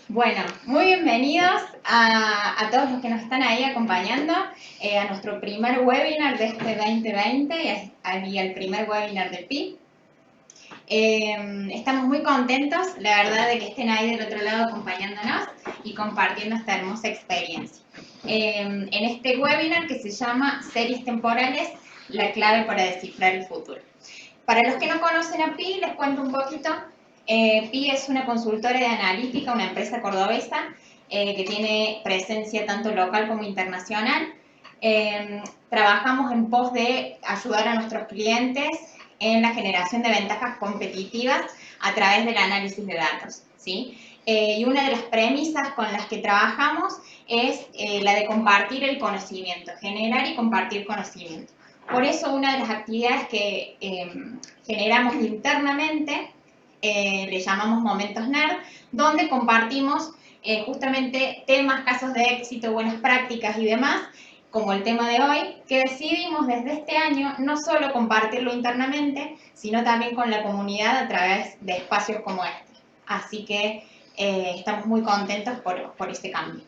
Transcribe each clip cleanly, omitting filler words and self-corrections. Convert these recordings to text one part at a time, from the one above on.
Bueno, muy bienvenidos a todos los que nos están ahí acompañando a nuestro primer webinar de este 2020 y al primer webinar del PI. Estamos muy contentos, la verdad, de que estén ahí del otro lado acompañándonos y compartiendo esta hermosa experiencia. En este webinar que se llama Series temporales, la clave para descifrar el futuro. Para los que no conocen a PI, les cuento un poquito. PI es una consultora de analítica, una empresa cordobesa que tiene presencia tanto local como internacional. Trabajamos en pos de ayudar a nuestros clientes en la generación de ventajas competitivas a través del análisis de datos, ¿sí? Y una de las premisas con las que trabajamos es la de compartir el conocimiento, generar y compartir conocimiento. Por eso una de las actividades que generamos internamente le llamamos Momentos Nerd, donde compartimos justamente temas, casos de éxito, buenas prácticas y demás, como el tema de hoy, que decidimos desde este año no solo compartirlo internamente, sino también con la comunidad a través de espacios como este. Así que estamos muy contentos por este cambio.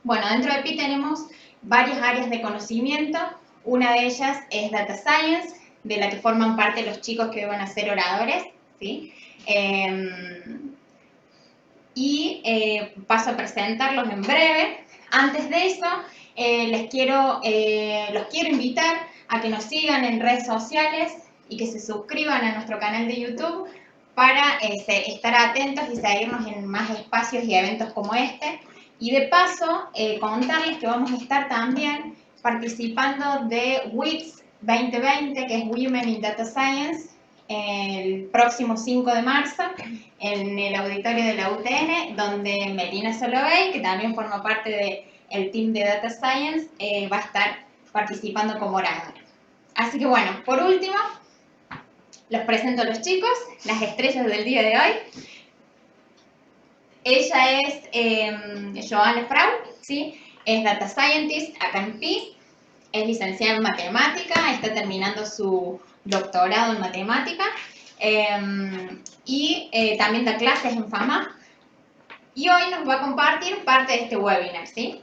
Bueno, dentro de PI tenemos varias áreas de conocimiento. Una de ellas es Data Science, de la que forman parte los chicos que van a ser oradores, ¿sí? Paso a presentarlos en breve. Antes de eso, los quiero invitar a que nos sigan en redes sociales y que se suscriban a nuestro canal de YouTube para estar atentos y seguirnos en más espacios y eventos como este. Y de paso, contarles que vamos a estar también participando de WIDS 2020, que es Women in Data Science, el próximo 5 de marzo en el auditorio de la UTN, donde Melina Solovey, que también forma parte del team de Data Science, va a estar participando como oradora. Así que bueno, por último, los presento a los chicos, las estrellas del día de hoy. Ella es Joanne Frau, ¿sí? Es Data Scientist acá en PI, es licenciada en Matemática, está terminando su doctorado en Matemática también da clases en FAMA y hoy nos va a compartir parte de este webinar, ¿sí?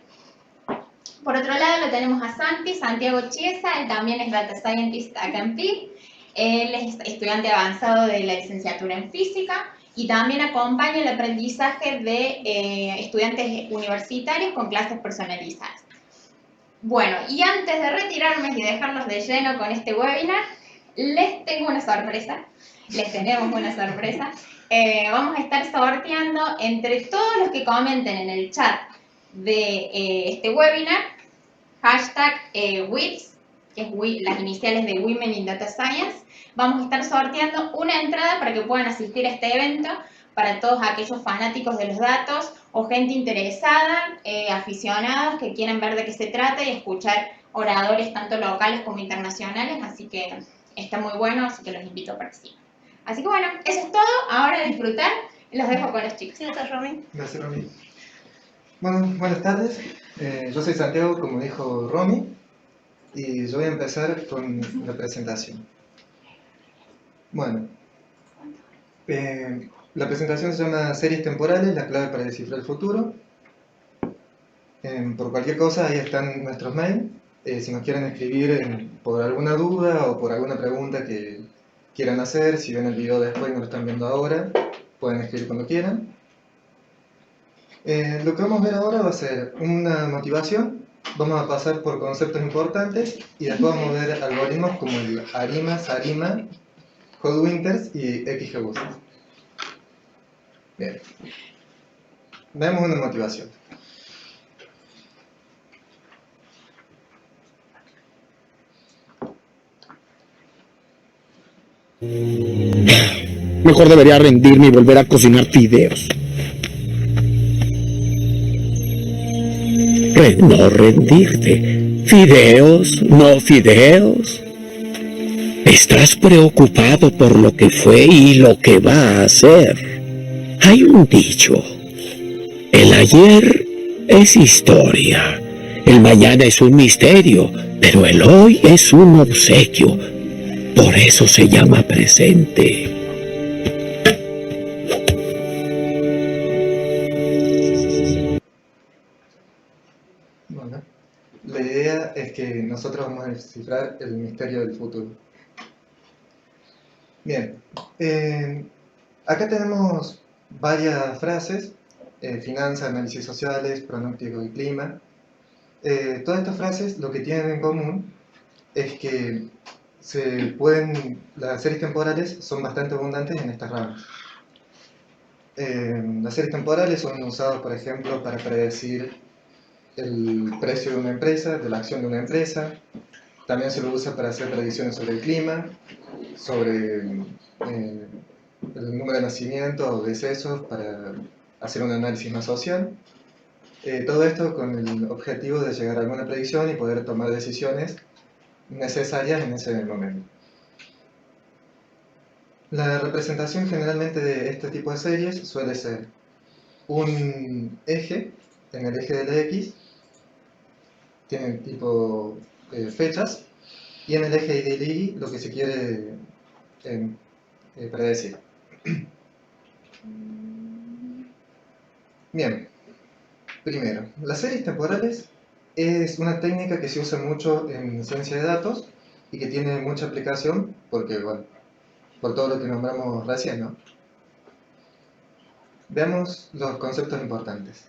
Por otro lado lo tenemos a Santiago Chiesa, él también es Data Scientist acá en PI, él es estudiante avanzado de la licenciatura en Física y también acompaña el aprendizaje de estudiantes universitarios con clases personalizadas. Bueno, y antes de retirarme y dejarlos de lleno con este webinar, les tengo una sorpresa, les tenemos una sorpresa. Vamos a estar sorteando entre todos los que comenten en el chat de este webinar, hashtag WIDS, que es las iniciales de Women in Data Science. Vamos a estar sorteando una entrada para que puedan asistir a este evento para todos aquellos fanáticos de los datos o gente interesada, aficionados que quieran ver de qué se trata y escuchar oradores tanto locales como internacionales, así que está muy bueno, así que los invito a participar. Así que bueno, eso es todo, ahora a disfrutar, los dejo con los chicos. Gracias, Romy. Gracias, Romy. Bueno, buenas tardes, yo soy Santiago, como dijo Romy, y yo voy a empezar con la presentación. Bueno, la presentación se llama Series temporales, la clave para descifrar el futuro. Por cualquier cosa, ahí están nuestros mails. Si nos quieren escribir por alguna duda o por alguna pregunta que quieran hacer, si ven el video después y no lo están viendo ahora, pueden escribir cuando quieran. Lo que vamos a ver ahora va a ser una motivación, vamos a pasar por conceptos importantes y después vamos a ver algoritmos como el ARIMA, SARIMA, Hall-Winters y XGBoost. Bien, veamos una motivación. Mejor debería rendirme y volver a cocinar fideos. No rendirte. ¿Fideos? ¿No fideos? Estás preocupado por lo que fue y lo que va a ser. Hay un dicho. El ayer es historia. El mañana es un misterio, pero el hoy es un obsequio. Por eso se llama presente. que nosotros vamos a descifrar el misterio del futuro. Bien, acá tenemos varias frases: finanzas, análisis sociales, pronóstico y clima. Todas estas frases lo que tienen en común es que las series temporales son bastante abundantes en estas ramas. Las series temporales son usadas, por ejemplo, para predecir el precio de una empresa, de la acción de una empresa. También se lo usa para hacer predicciones sobre el clima, sobre el número de nacimientos o decesos, para hacer un análisis más social. Todo esto con el objetivo de llegar a alguna predicción y poder tomar decisiones necesarias en ese momento. La representación generalmente de este tipo de series suele ser un eje. En el eje de la X tienen tipo fechas, y en el eje del Y lo que se quiere predecir. Bien, primero, las series temporales es una técnica que se usa mucho en ciencia de datos y que tiene mucha aplicación porque, bueno, por todo lo que nombramos recién, ¿no? Veamos los conceptos importantes.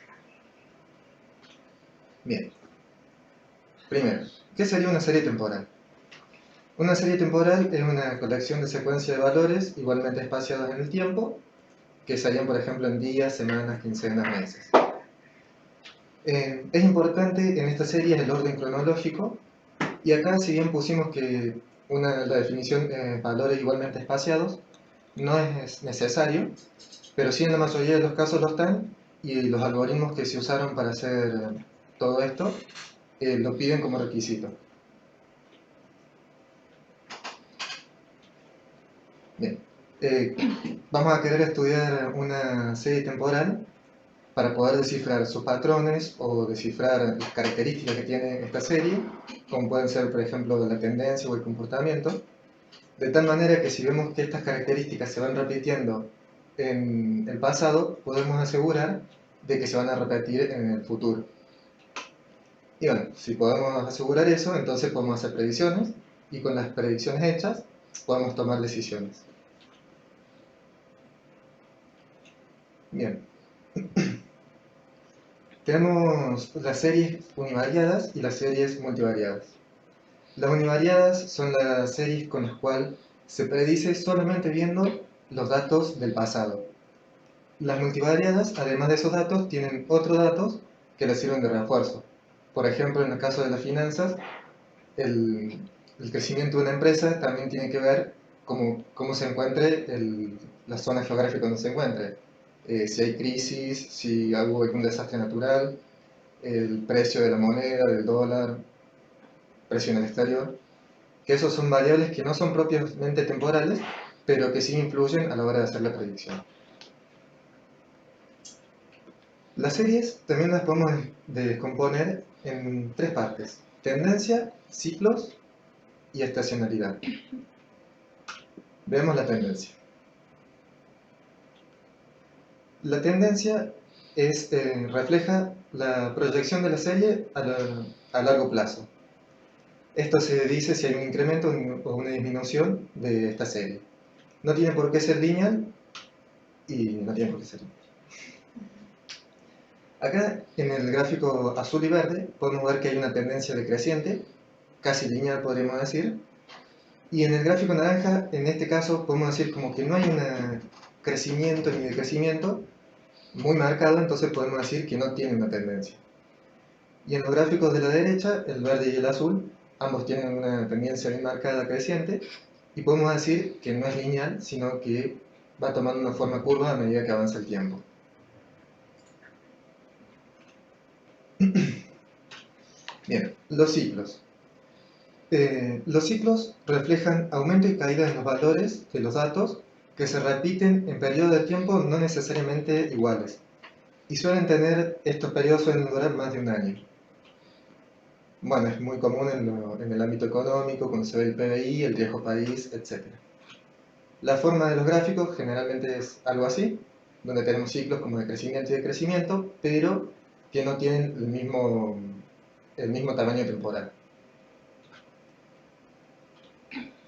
Bien, primero, ¿qué sería una serie temporal? Una serie temporal es una colección de secuencias de valores igualmente espaciados en el tiempo, que serían, por ejemplo, en días, semanas, quincenas, meses. Es importante en esta serie el orden cronológico, y acá, si bien pusimos que la definición valores igualmente espaciados, no es necesario, pero sí en la mayoría de los casos lo están, y los algoritmos que se usaron para hacer todo esto lo piden como requisito. Bien, vamos a querer estudiar una serie temporal para poder descifrar sus patrones o descifrar las características que tiene esta serie, como pueden ser, por ejemplo, la tendencia o el comportamiento, de tal manera que si vemos que estas características se van repitiendo en el pasado, podemos asegurar de que se van a repetir en el futuro. Y bueno, si podemos asegurar eso, entonces podemos hacer predicciones, y con las predicciones hechas podemos tomar decisiones. Bien. Tenemos las series univariadas y las series multivariadas. Las univariadas son las series con las cuales se predice solamente viendo los datos del pasado. Las multivariadas, además de esos datos, tienen otros datos que les sirven de refuerzo. Por ejemplo, en el caso de las finanzas, el crecimiento de una empresa también tiene que ver cómo se encuentre la zona geográfica donde se encuentre. Si hay crisis, si hubo algún desastre natural, el precio de la moneda, del dólar, precio en el exterior, que esos son variables que no son propiamente temporales, pero que sí influyen a la hora de hacer la predicción. Las series también las podemos descomponer en tres partes: tendencia, ciclos y estacionalidad. Veamos la tendencia. La tendencia refleja la proyección de la serie a largo plazo. Esto se dice si hay un incremento o una disminución de esta serie. No tiene por qué ser lineal y no tiene por qué ser lineal. Acá en el gráfico azul y verde podemos ver que hay una tendencia decreciente, casi lineal podríamos decir, y en el gráfico naranja, en este caso, podemos decir como que no hay un crecimiento ni decrecimiento muy marcado, entonces podemos decir que no tiene una tendencia. Y en los gráficos de la derecha, el verde y el azul, ambos tienen una tendencia bien marcada creciente, y podemos decir que no es lineal, sino que va tomando una forma curva a medida que avanza el tiempo. Bien, los ciclos. Los ciclos reflejan aumento y caída en los valores de los datos que se repiten en periodos de tiempo no necesariamente iguales, y estos periodos suelen durar más de un año. Bueno, es muy común en el ámbito económico, cuando se ve el PBI, el riesgo país, etc. La forma de los gráficos generalmente es algo así, donde tenemos ciclos como de crecimiento y decrecimiento, pero que no tienen el mismo tamaño temporal.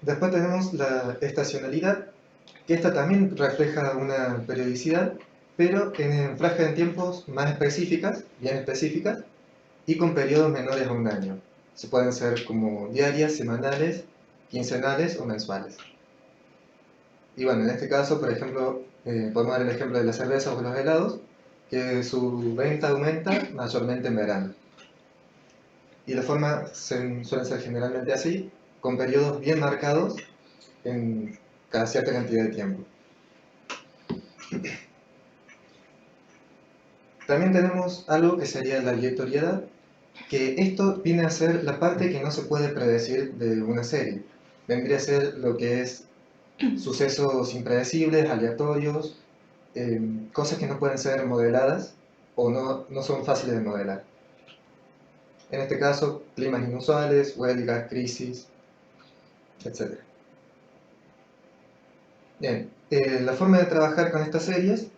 Después tenemos la estacionalidad, que esta también refleja una periodicidad, pero en franjas de tiempos más específicas, bien específicas, y con periodos menores a un año. Se pueden ser como diarias, semanales, quincenales o mensuales. Y bueno, en este caso, por ejemplo, podemos dar el ejemplo de las cervezas o los helados, que su venta aumenta mayormente en verano. Y la forma suele ser generalmente así, con periodos bien marcados en cada cierta cantidad de tiempo. También tenemos algo que sería la aleatoriedad, que esto viene a ser la parte que no se puede predecir de una serie. Vendría a ser lo que es sucesos impredecibles, aleatorios, cosas que no pueden ser modeladas o no son fáciles de modelar. En este caso, climas inusuales, huelgas, crisis, etc. Bien, la forma de trabajar con estas series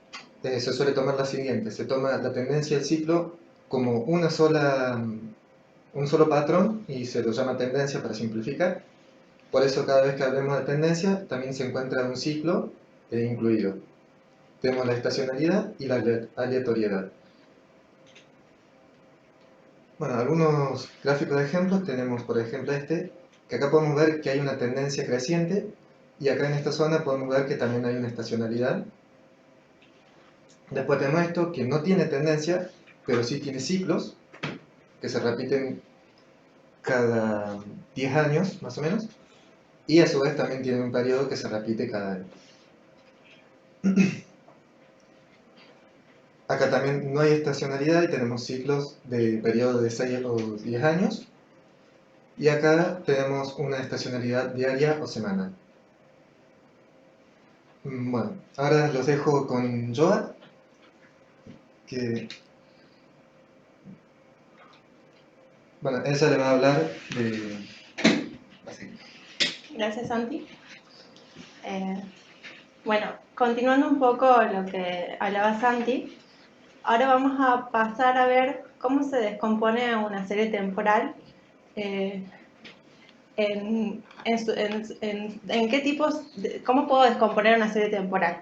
se suele tomar la siguiente. Se toma la tendencia del ciclo como un solo patrón y se lo llama tendencia para simplificar. Por eso cada vez que hablemos de tendencia también se encuentra un ciclo incluido. Tenemos la estacionalidad y la aleatoriedad. Bueno, algunos gráficos de ejemplos tenemos, por ejemplo, este, que acá podemos ver que hay una tendencia creciente y acá en esta zona podemos ver que también hay una estacionalidad. Después tenemos esto, que no tiene tendencia, pero sí tiene ciclos, que se repiten cada 10 años, más o menos, y a su vez también tiene un periodo que se repite cada año. Acá también no hay estacionalidad y tenemos ciclos de periodo de 6 o 10 años. Y acá tenemos una estacionalidad diaria o semanal. Bueno, ahora los dejo con Joa, que bueno, ella le va a hablar de... Así. Gracias, Santi. Bueno, continuando un poco lo que hablaba Santi, ahora vamos a pasar a ver cómo se descompone una serie temporal, en qué tipos, cómo puedo descomponer una serie temporal.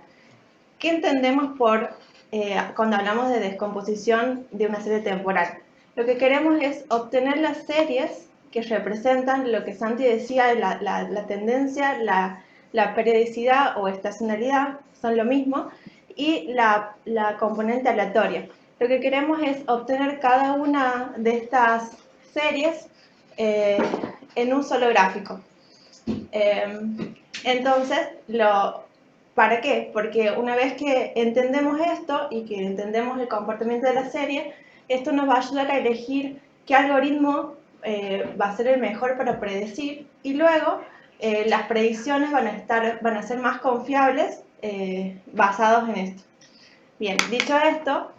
¿Qué entendemos por cuando hablamos de descomposición de una serie temporal? Lo que queremos es obtener las series que representan lo que Santi decía, la tendencia, la periodicidad o estacionalidad, son lo mismo, y la componente aleatoria. Lo que queremos es obtener cada una de estas series en un solo gráfico. Entonces, ¿para qué? Porque una vez que entendemos esto y que entendemos el comportamiento de la serie, esto nos va a ayudar a elegir qué algoritmo va a ser el mejor para predecir, y luego las predicciones van a ser más confiables basados en esto. Bien, dicho esto,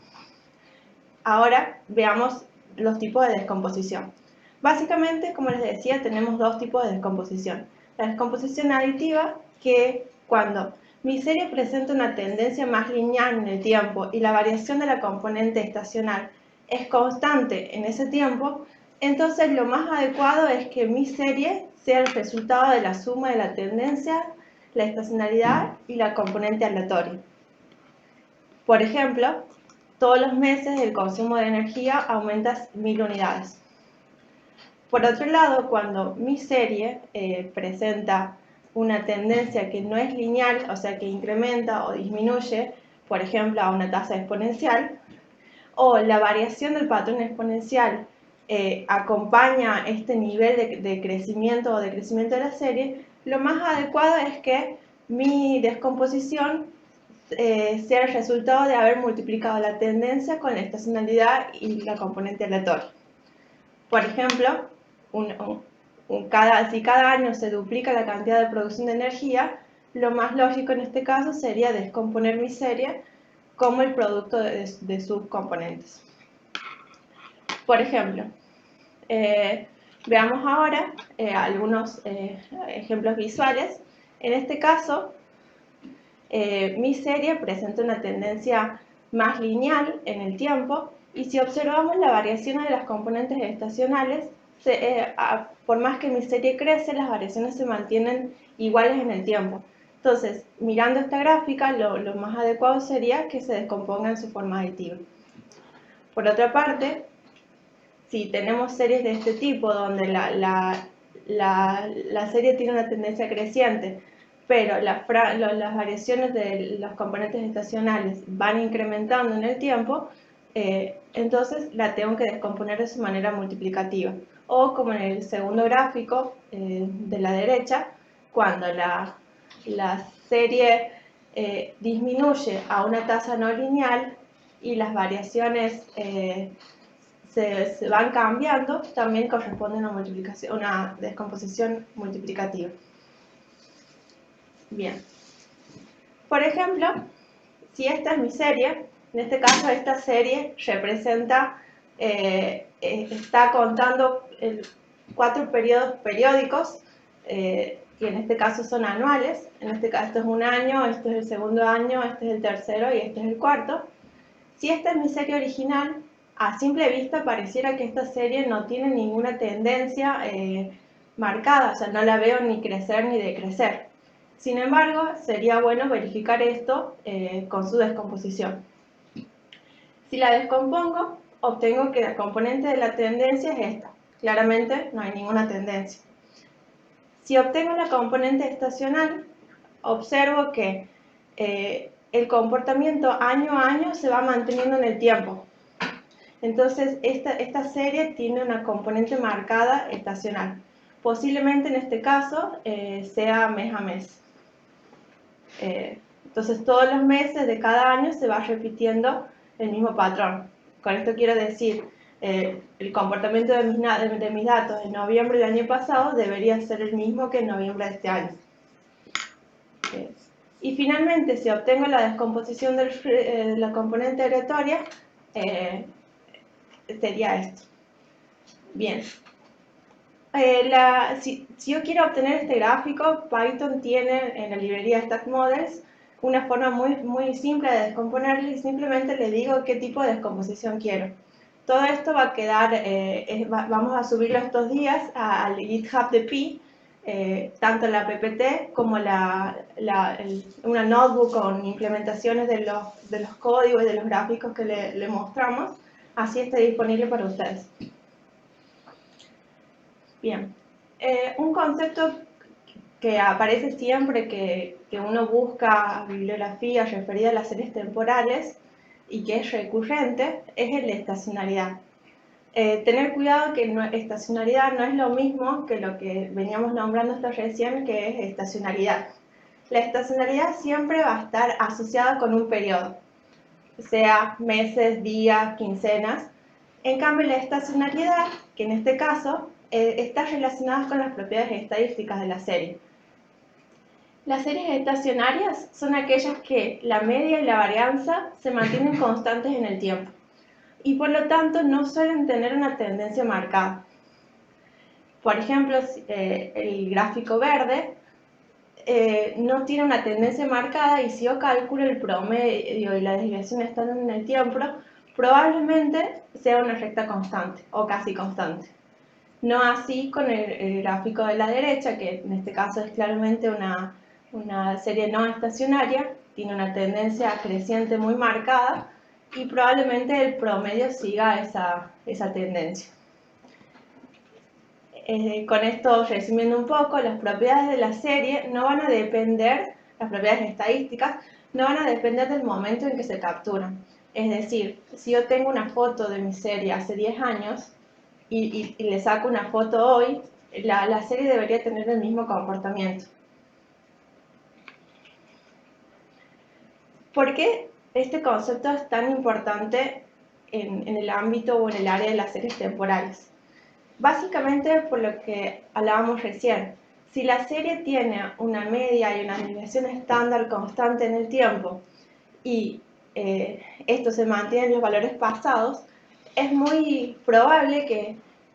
ahora veamos los tipos de descomposición. Básicamente, como les decía, tenemos dos tipos de descomposición. La descomposición aditiva, que cuando mi serie presenta una tendencia más lineal en el tiempo y la variación de la componente estacional es constante en ese tiempo, entonces lo más adecuado es que mi serie sea el resultado de la suma de la tendencia, la estacionalidad y la componente aleatoria. Por ejemplo, todos los meses el consumo de energía aumenta 1000 unidades. Por otro lado, cuando mi serie presenta una tendencia que no es lineal, o sea que incrementa o disminuye, por ejemplo, a una tasa exponencial, o la variación del patrón exponencial acompaña este nivel de crecimiento o decrecimiento de la serie, lo más adecuado es que mi descomposición sea el resultado de haber multiplicado la tendencia con la estacionalidad y la componente aleatoria. Por ejemplo, si cada año se duplica la cantidad de producción de energía, lo más lógico en este caso sería descomponer mi serie como el producto de sus componentes. Por ejemplo, veamos ahora algunos ejemplos visuales. En este caso, mi serie presenta una tendencia más lineal en el tiempo, y si observamos la variación de las componentes estacionales, por más que mi serie crece, las variaciones se mantienen iguales en el tiempo. Entonces, mirando esta gráfica, lo más adecuado sería que se descomponga en su forma aditiva. Por otra parte, si tenemos series de este tipo, donde la serie tiene una tendencia creciente, pero las variaciones de los componentes estacionales van incrementando en el tiempo, entonces la tengo que descomponer de su manera multiplicativa. O como en el segundo gráfico de la derecha, cuando la serie disminuye a una tasa no lineal y las variaciones se van cambiando, también corresponde a una descomposición multiplicativa. Bien. Por ejemplo, si esta es mi serie, en este caso esta serie representa, está contando 4 periodos periódicos, que en este caso son anuales. En este caso esto es un año, este es el segundo año, este es el tercero y este es el cuarto. Si esta es mi serie original, a simple vista pareciera que esta serie no tiene ninguna tendencia marcada, o sea, no la veo ni crecer ni decrecer. Sin embargo, sería bueno verificar esto con su descomposición. Si la descompongo, obtengo que la componente de la tendencia es esta. Claramente no hay ninguna tendencia. Si obtengo la componente estacional, observo que el comportamiento año a año se va manteniendo en el tiempo. Entonces, esta serie tiene una componente marcada estacional. Posiblemente en este caso sea mes a mes. Entonces, todos los meses de cada año se va repitiendo el mismo patrón. Con esto quiero decir, el comportamiento de mis datos en noviembre del año pasado debería ser el mismo que en noviembre de este año. Y finalmente, si obtengo la descomposición de la componente aleatoria, sería esto. Bien. Si yo quiero obtener este gráfico, Python tiene en la librería StatModels una forma muy simple de descomponerlo, y simplemente le digo qué tipo de descomposición quiero. Todo esto va a quedar, vamos a subirlo estos días al GitHub de Pi, tanto la PPT como una notebook con implementaciones de los códigos y de los gráficos que le mostramos, así está disponible para ustedes. Bien, un concepto que aparece siempre que uno busca bibliografía referida a las series temporales y que es recurrente es el de estacionalidad. Tener cuidado que estacionalidad no es lo mismo que lo que veníamos nombrando hasta recién, que es estacionalidad. La estacionalidad siempre va a estar asociada con un periodo, sea meses, días, quincenas. En cambio, la estacionalidad, que en este caso está relacionada con las propiedades estadísticas de la serie. Las series estacionarias son aquellas que la media y la varianza se mantienen constantes en el tiempo y por lo tanto no suelen tener una tendencia marcada. Por ejemplo, el gráfico verde no tiene una tendencia marcada, y si yo calculo el promedio y la desviación están en el tiempo, probablemente sea una recta constante o casi constante. No así con el gráfico de la derecha, que en este caso es claramente una serie no estacionaria, tiene una tendencia creciente muy marcada y probablemente el promedio siga esa tendencia. Con esto, resumiendo un poco, las propiedades de la serie no van a depender, las propiedades estadísticas, no van a depender del momento en que se capturan. Es decir, si yo tengo una foto de mi serie hace 10 años y le saco una foto hoy, la serie debería tener el mismo comportamiento. ¿Por qué este concepto es tan importante en el ámbito o en el área de las series temporales? Básicamente por lo que hablábamos recién. Si la serie tiene una media y una desviación estándar constante en el tiempo y esto se mantiene en los valores pasados, es muy probable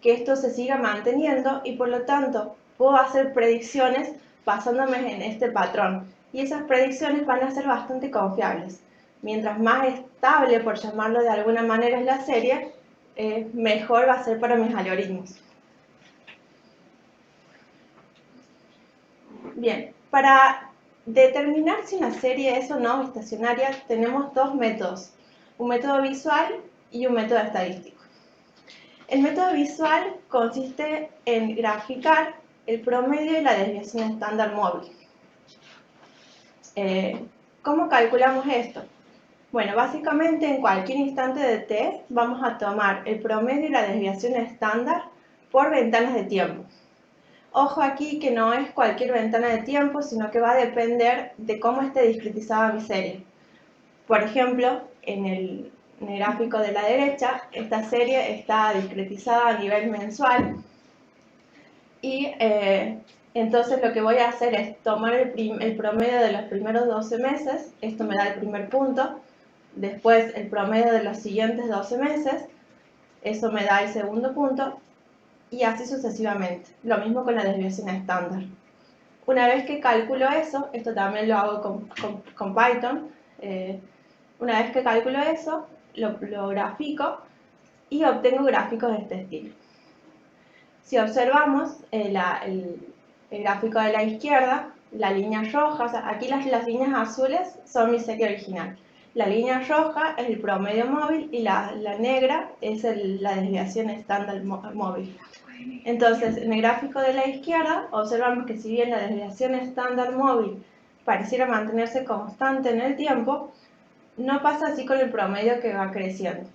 que esto se siga manteniendo y por lo tanto puedo hacer predicciones basándome en este patrón. Y esas predicciones van a ser bastante confiables. Mientras más estable, por llamarlo de alguna manera, es la serie, mejor va a ser para mis algoritmos. Bien, para determinar si una serie es o no estacionaria tenemos dos métodos, un método visual y un método estadístico. El método visual consiste en graficar el promedio y la desviación estándar móvil. ¿Cómo calculamos esto? Bueno, básicamente en cualquier instante de t vamos a tomar el promedio y la desviación estándar por ventanas de tiempo. Ojo aquí que no es cualquier ventana de tiempo, sino que va a depender de cómo esté discretizada mi serie. Por ejemplo, en el gráfico de la derecha, esta serie está discretizada a nivel mensual y entonces lo que voy a hacer es tomar el promedio de los primeros 12 meses, esto me da el primer punto, después el promedio de los siguientes 12 meses, eso me da el segundo punto, y así sucesivamente. Lo mismo con la desviación estándar. Una vez que calculo eso, esto también lo hago con Python, una vez que calculo eso, lo grafico y obtengo gráficos de este estilo. Si observamos el gráfico de la izquierda, la línea roja, o sea, aquí las líneas azules son mi serie original. La línea roja es el promedio móvil y la negra es la desviación estándar móvil. Entonces, en el gráfico de la izquierda, observamos que si bien la desviación estándar móvil pareciera mantenerse constante en el tiempo, no pasa así con el promedio que va creciendo.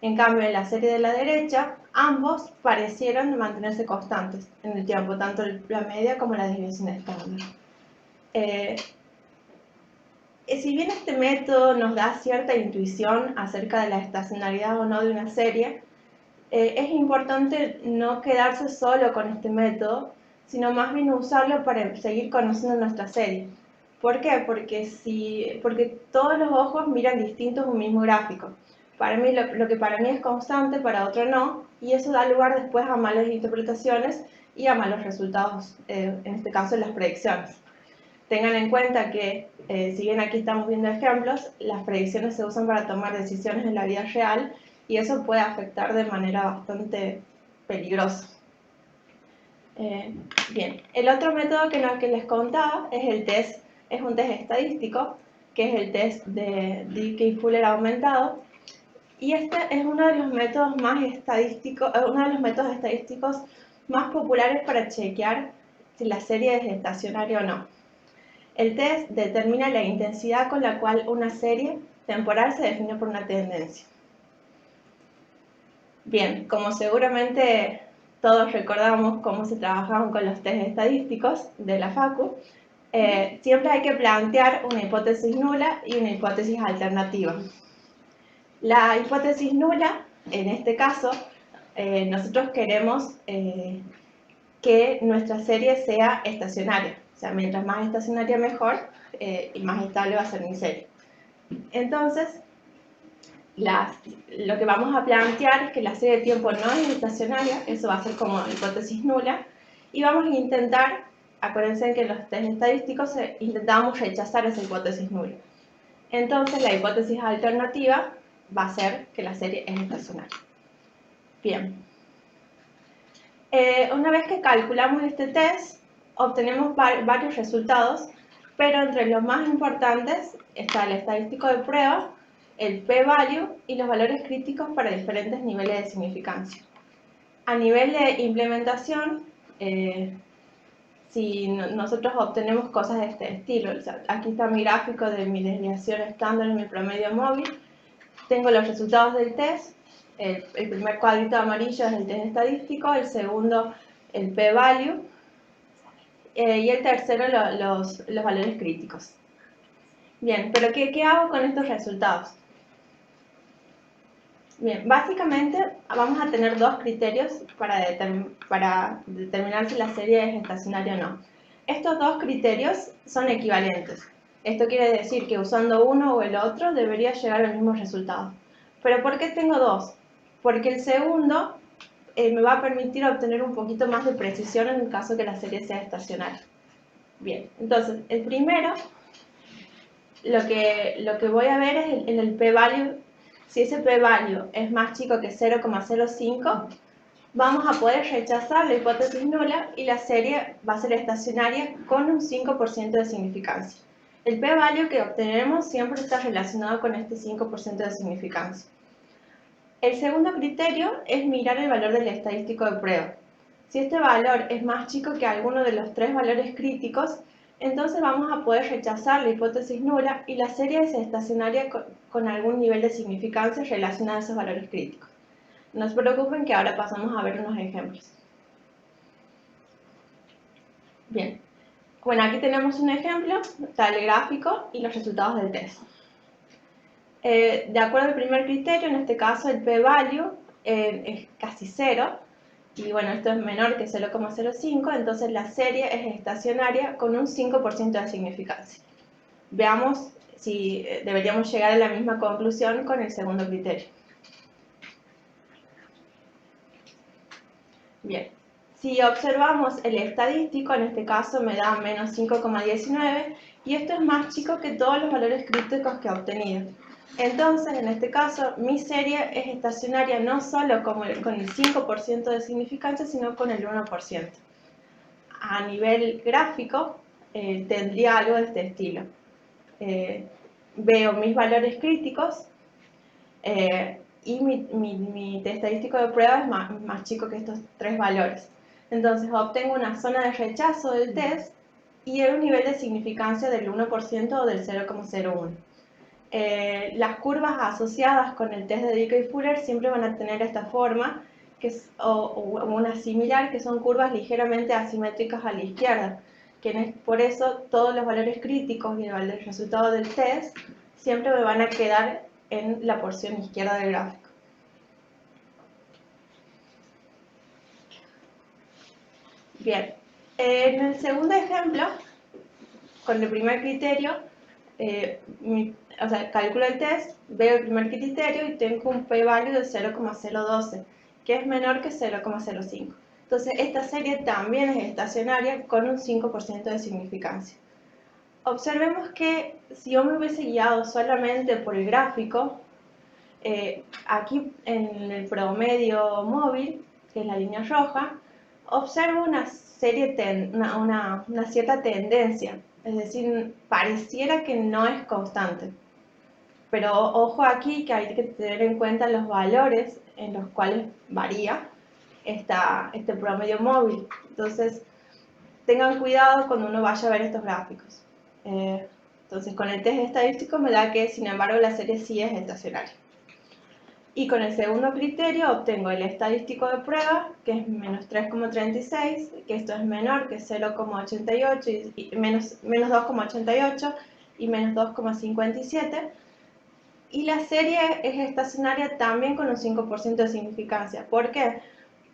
En cambio, en la serie de la derecha, ambos parecieron mantenerse constantes en el tiempo, tanto la media como la desviación estándar. Si bien este método nos da cierta intuición acerca de la estacionalidad o no de una serie, es importante no quedarse solo con este método, sino más bien usarlo para seguir conociendo nuestra serie. ¿Por qué? Porque todos los ojos miran distintos un mismo gráfico. Para mí, lo que para mí es constante, para otro no, y eso da lugar después a malas interpretaciones y a malos resultados, en este caso las predicciones. Tengan en cuenta que, si bien aquí estamos viendo ejemplos, las predicciones se usan para tomar decisiones en la vida real y eso puede afectar de manera bastante peligrosa. Bien, el otro método que les contaba es un test estadístico, que es el test de Dickey-Fuller aumentado, y este es uno de los métodos estadísticos más populares para chequear si la serie es estacionaria o no. El test determina la intensidad con la cual una serie temporal se define por una tendencia. Bien, como seguramente todos recordamos cómo se trabajaban con los test estadísticos de la Facu, siempre hay que plantear una hipótesis nula y una hipótesis alternativa. La hipótesis nula, en este caso, nosotros queremos que nuestra serie sea estacionaria. O sea, mientras más estacionaria mejor y más estable va a ser mi serie. Entonces, lo que vamos a plantear es que la serie de tiempo no es estacionaria, eso va a ser como hipótesis nula, y vamos a intentar, acuérdense que en los test estadísticos intentamos rechazar esa hipótesis nula. Entonces, la hipótesis alternativa va a ser que la serie es estacionaria. Bien. Una vez que calculamos este test, obtenemos varios resultados, pero entre los más importantes está el estadístico de prueba, el p-value y los valores críticos para diferentes niveles de significancia. A nivel de implementación, si nosotros obtenemos cosas de este estilo, o sea, aquí está mi gráfico de mi desviación estándar y mi promedio móvil, tengo los resultados del test, el primer cuadrito amarillo es el test estadístico, el segundo el p-value y el tercero los valores críticos. Bien, pero ¿qué hago con estos resultados? Bien, básicamente vamos a tener dos criterios para determinar si la serie es estacionaria o no. Estos dos criterios son equivalentes. Esto quiere decir que usando uno o el otro debería llegar al mismo resultado. ¿Pero por qué tengo dos? Porque el segundo me va a permitir obtener un poquito más de precisión en el caso que la serie sea estacionaria. Bien, entonces el primero, lo que voy a ver es en el p-value. Si ese p-value es más chico que 0,05, vamos a poder rechazar la hipótesis nula y la serie va a ser estacionaria con un 5% de significancia. El p-value que obtenemos siempre está relacionado con este 5% de significancia. El segundo criterio es mirar el valor del estadístico de prueba. Si este valor es más chico que alguno de los 3 valores críticos, entonces vamos a poder rechazar la hipótesis nula y la serie es estacionaria con algún nivel de significancia relacionado a esos valores críticos. No se preocupen que ahora pasamos a ver unos ejemplos. Bien, bueno, aquí tenemos un ejemplo, está el gráfico y los resultados del test. De acuerdo al primer criterio, en este caso el p-value es casi 0, y bueno, esto es menor que 0,05, entonces la serie es estacionaria con un 5% de significancia. Veamos si deberíamos llegar a la misma conclusión con el segundo criterio. Bien, si observamos el estadístico, en este caso me da menos 5,19 y esto es más chico que todos los valores críticos que he obtenido. Entonces, en este caso, mi serie es estacionaria no solo con el 5% de significancia, sino con el 1%. A nivel gráfico, tendría algo de este estilo. Veo mis valores críticos y mi estadístico de prueba es más chico que estos 3 valores. Entonces obtengo una zona de rechazo del test y un nivel de significancia del 1% o del 0,01. Las curvas asociadas con el test de Dickey y Fuller siempre van a tener esta forma, que es, o una similar, que son curvas ligeramente asimétricas a la izquierda. Por eso todos los valores críticos y el resultado del test siempre me van a quedar en la porción izquierda del gráfico. Bien, en el segundo ejemplo, con el primer criterio, calculo el test, veo el primer criterio y tengo un p-value de 0,012, que es menor que 0,05. Entonces, esta serie también es estacionaria con un 5% de significancia. Observemos que si yo me hubiese guiado solamente por el gráfico, aquí en el promedio móvil, que es la línea roja, observo una cierta tendencia, es decir, pareciera que no es constante. Pero ojo aquí que hay que tener en cuenta los valores en los cuales varía este promedio móvil. Entonces, tengan cuidado cuando uno vaya a ver estos gráficos. Entonces, con el test estadístico me da que, sin embargo, la serie sí es estacionaria. Y con el segundo criterio obtengo el estadístico de prueba, que es menos 3,36, que esto es menor que 0,88 y menos 2,88 y menos 2,57. Y la serie es estacionaria también con un 5% de significancia. ¿Por qué?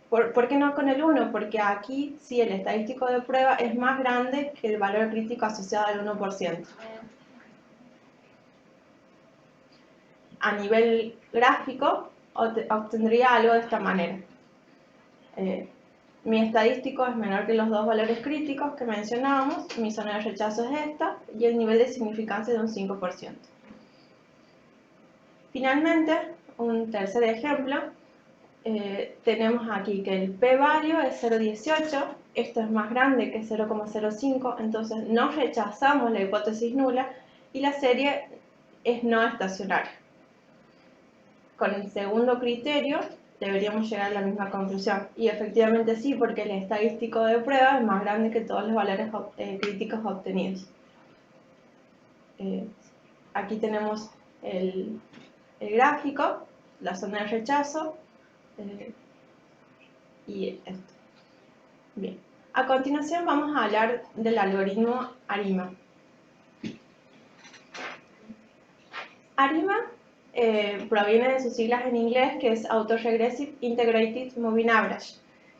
¿Por qué no con el 1? Porque aquí sí el estadístico de prueba es más grande que el valor crítico asociado al 1%. A nivel gráfico obtendría algo de esta manera. Mi estadístico es menor que los 2 valores críticos que mencionábamos, mi zona de rechazo es esta y el nivel de significancia de un 5%. Finalmente, un tercer ejemplo, tenemos aquí que el p-value es 0,18, esto es más grande que 0,05, entonces no rechazamos la hipótesis nula y la serie es no estacionaria. Con el segundo criterio deberíamos llegar a la misma conclusión. Y efectivamente sí, porque el estadístico de prueba es más grande que todos los valores críticos obtenidos. Aquí tenemos el gráfico, la zona de rechazo y esto. Bien. A continuación vamos a hablar del algoritmo ARIMA. ARIMA proviene de sus siglas en inglés, que es Autoregressive Integrated Moving Average,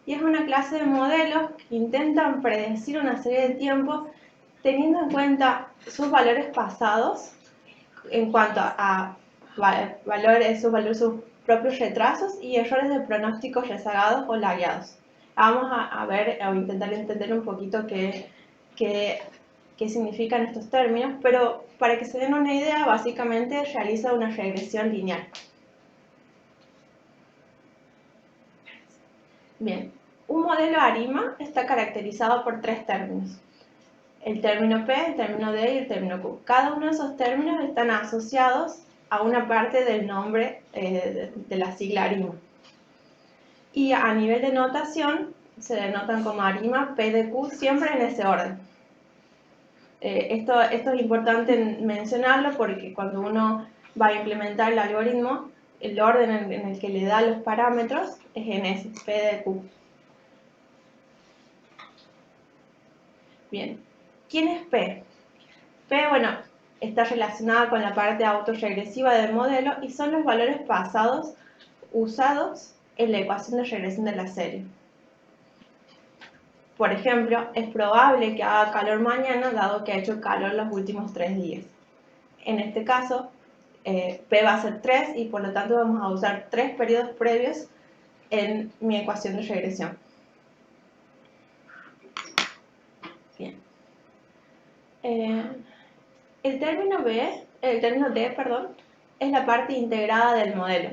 y es una clase de modelos que intentan predecir una serie de tiempos teniendo en cuenta sus valores pasados en cuanto a sus propios retrasos y errores de pronósticos rezagados o lagueados. Vamos a ver o intentar entender un poquito qué significan estos términos, pero para que se den una idea, básicamente realiza una regresión lineal. Bien, un modelo ARIMA está caracterizado por 3 términos. El término P, el término D y el término Q. Cada uno de esos términos están asociados a una parte del nombre de la sigla ARIMA. Y a nivel de notación se denotan como ARIMA, P, D, Q, siempre en ese orden. Esto es importante mencionarlo porque cuando uno va a implementar el algoritmo, el orden en el que le da los parámetros es en ese, P, D, Q. Bien, ¿quién es P? P, bueno, está relacionada con la parte autorregresiva del modelo y son los valores pasados usados en la ecuación de regresión de la serie. Por ejemplo, es probable que haga calor mañana dado que ha hecho calor los últimos 3 días. En este caso, P va a ser 3 y por lo tanto vamos a usar 3 periodos previos en mi ecuación de regresión. Bien. El término D, es la parte integrada del modelo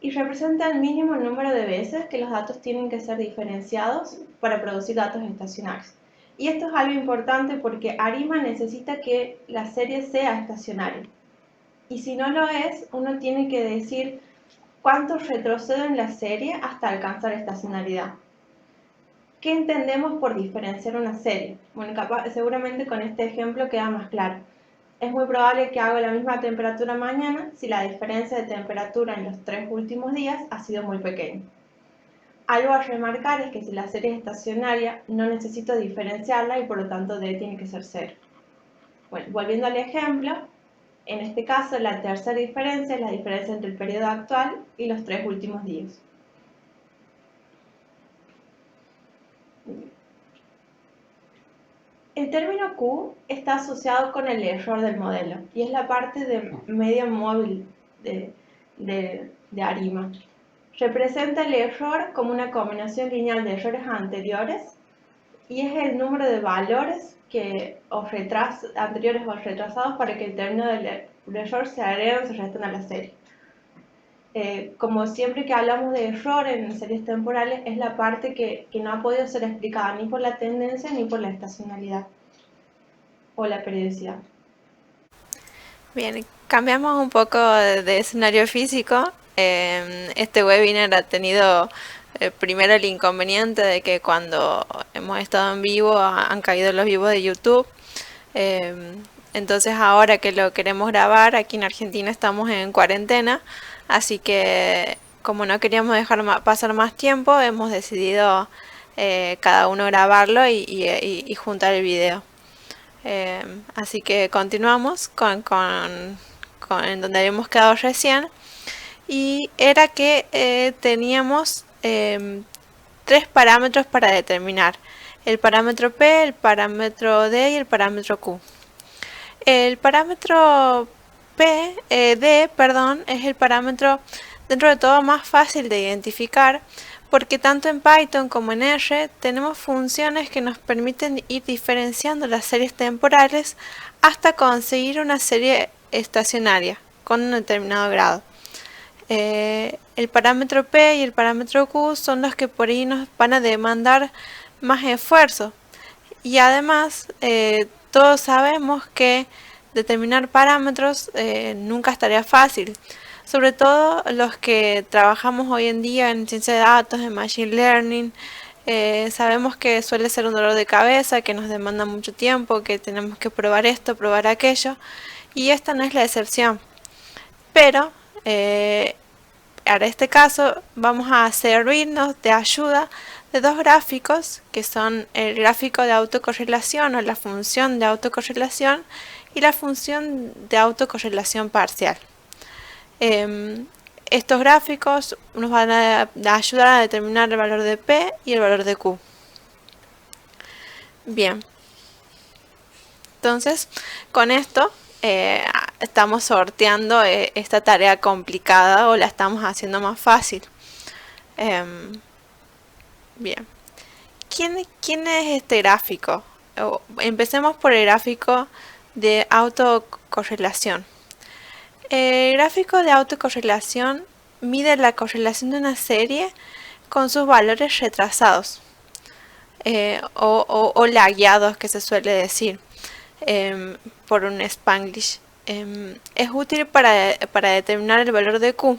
y representa el mínimo número de veces que los datos tienen que ser diferenciados para producir datos estacionarios. Y esto es algo importante porque ARIMA necesita que la serie sea estacionaria. Y si no lo es, uno tiene que decir cuánto retrocede en la serie hasta alcanzar estacionalidad. ¿Qué entendemos por diferenciar una serie? Bueno, seguramente con este ejemplo queda más claro. Es muy probable que haga la misma temperatura mañana si la diferencia de temperatura en los 3 últimos días ha sido muy pequeña. Algo a remarcar es que si la serie es estacionaria, no necesito diferenciarla y por lo tanto D tiene que ser 0. Bueno, volviendo al ejemplo, en este caso la tercera diferencia es la diferencia entre el periodo actual y los 3 últimos días. El término Q está asociado con el error del modelo y es la parte de medio móvil de ARIMA. Representa el error como una combinación lineal de errores anteriores y es el número de valores anteriores o retrasados para que el término del error se agregue o se resten a la serie. Como siempre que hablamos de error en series temporales, es la parte que no ha podido ser explicada ni por la tendencia ni por la estacionalidad o la periodicidad. Bien, cambiamos un poco de escenario físico. Este webinar ha tenido primero el inconveniente de que cuando hemos estado en vivo han caído los vivos de YouTube. Entonces ahora que lo queremos grabar, aquí en Argentina estamos en cuarentena, así que como no queríamos dejar pasar más tiempo, hemos decidido cada uno grabarlo y juntar el video. Así que continuamos en donde habíamos quedado recién, y era que teníamos 3 parámetros para determinar: el parámetro P, el parámetro D y el parámetro Q. El parámetro D, es el parámetro dentro de todo más fácil de identificar, porque tanto en Python como en R tenemos funciones que nos permiten ir diferenciando las series temporales hasta conseguir una serie estacionaria con un determinado grado. El parámetro P y el parámetro Q son los que por ahí nos van a demandar más esfuerzo, y además todos sabemos que determinar parámetros nunca es tarea fácil, sobre todo los que trabajamos hoy en día en ciencia de datos, en machine learning. Sabemos que suele ser un dolor de cabeza, que nos demanda mucho tiempo, que tenemos que probar esto, probar aquello, y esta no es la excepción. Pero para este caso vamos a servirnos de ayuda de 2 gráficos, que son el gráfico de autocorrelación o la función de autocorrelación y la función de autocorrelación parcial. Estos gráficos nos van a ayudar a determinar el valor de P y el valor de Q. Bien, entonces con esto estamos sorteando esta tarea complicada, o la estamos haciendo más fácil. Bien, ¿quién es este gráfico? Empecemos por el gráfico de autocorrelación. El gráfico de autocorrelación mide la correlación de una serie con sus valores retrasados o lagueados, que se suele decir por un Spanglish. Es útil para determinar el valor de Q.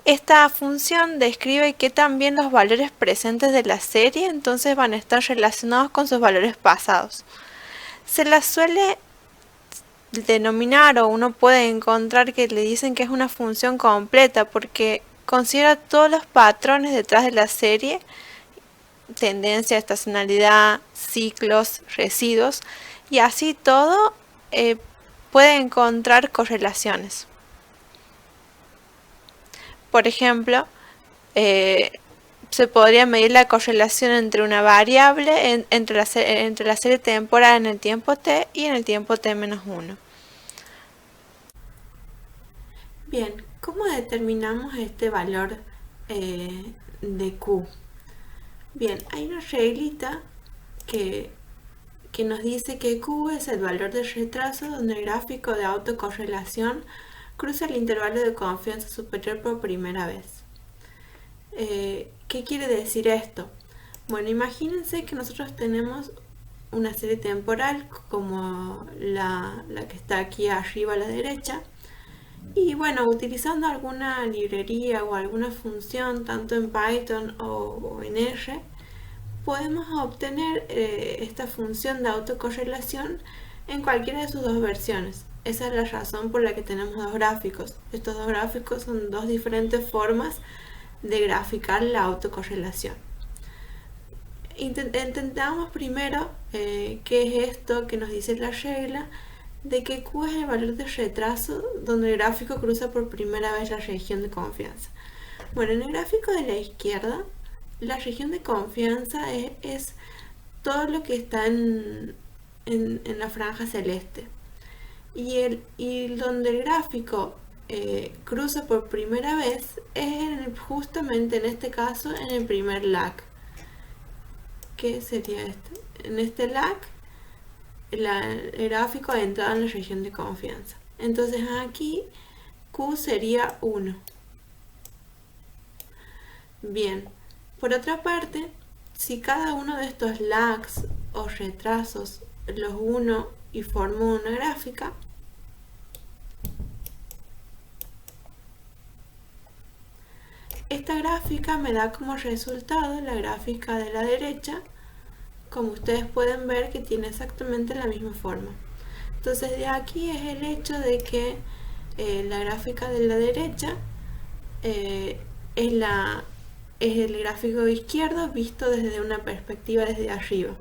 Esta función describe que también los valores presentes de la serie entonces van a estar relacionados con sus valores pasados. Se la suele denominar, o uno puede encontrar que le dicen que es una función completa porque considera todos los patrones detrás de la serie: tendencia, estacionalidad, ciclos, residuos, y así todo puede encontrar correlaciones. Por ejemplo, se podría medir la correlación entre una variable entre la serie temporal en el tiempo t y en el tiempo t-1. Bien, ¿cómo determinamos este valor de Q? Bien, hay una reglita que nos dice que Q es el valor de retraso donde el gráfico de autocorrelación cruza el intervalo de confianza superior por primera vez. ¿Qué quiere decir esto? Bueno, imagínense que nosotros tenemos una serie temporal como la que está aquí arriba a la derecha, y bueno, utilizando alguna librería o alguna función, tanto en Python o en R, podemos obtener esta función de autocorrelación en cualquiera de sus dos versiones. Esa es la razón por la que tenemos dos gráficos. Estos dos gráficos son dos diferentes formas de graficar la autocorrelación. Intentamos primero qué es esto que nos dice la regla de que Q es el valor de retraso donde el gráfico cruza por primera vez la región de confianza. Bueno, en el gráfico de la izquierda, la región de confianza es todo lo que está en la franja celeste. Y donde el gráfico cruza por primera vez es justamente en este caso en el primer lag. ¿Qué sería este? En este lag el gráfico ha entrado en la región de confianza. Entonces aquí Q sería 1. Bien, por otra parte, si cada uno de estos lags o retrasos los uno y formo una gráfica, esta gráfica me da como resultado la gráfica de la derecha, como ustedes pueden ver que tiene exactamente la misma forma. Entonces de aquí es el hecho de que la gráfica de la derecha es el gráfico izquierdo visto desde una perspectiva desde arriba.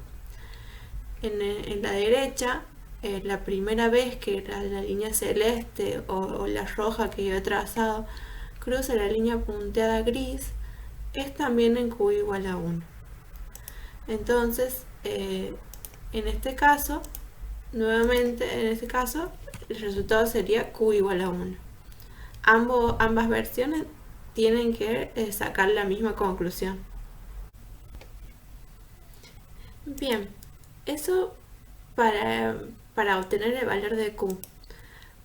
En la derecha, la primera vez que la línea celeste o la roja que yo he trazado cruza la línea punteada gris, es también en Q igual a 1. Entonces, en este caso, nuevamente en este caso, el resultado sería Q igual a 1. Ambas versiones tienen que sacar la misma conclusión. Bien, eso para obtener el valor de Q.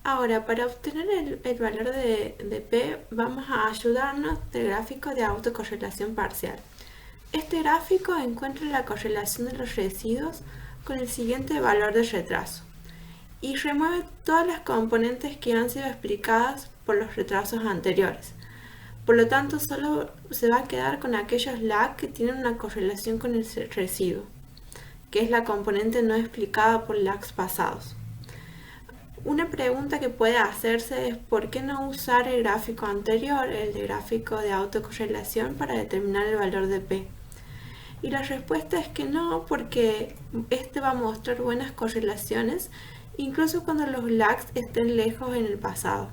Ahora, para obtener el valor de P, vamos a ayudarnos del gráfico de autocorrelación parcial. Este gráfico encuentra la correlación de los residuos con el siguiente valor de retraso y remueve todas las componentes que han sido explicadas por los retrasos anteriores. Por lo tanto, solo se va a quedar con aquellos lag que tienen una correlación con el residuo, que es la componente no explicada por lags pasados. Una pregunta que puede hacerse es ¿por qué no usar el gráfico anterior, el de gráfico de autocorrelación, para determinar el valor de P? Y la respuesta es que no, porque este va a mostrar buenas correlaciones incluso cuando los lags estén lejos en el pasado.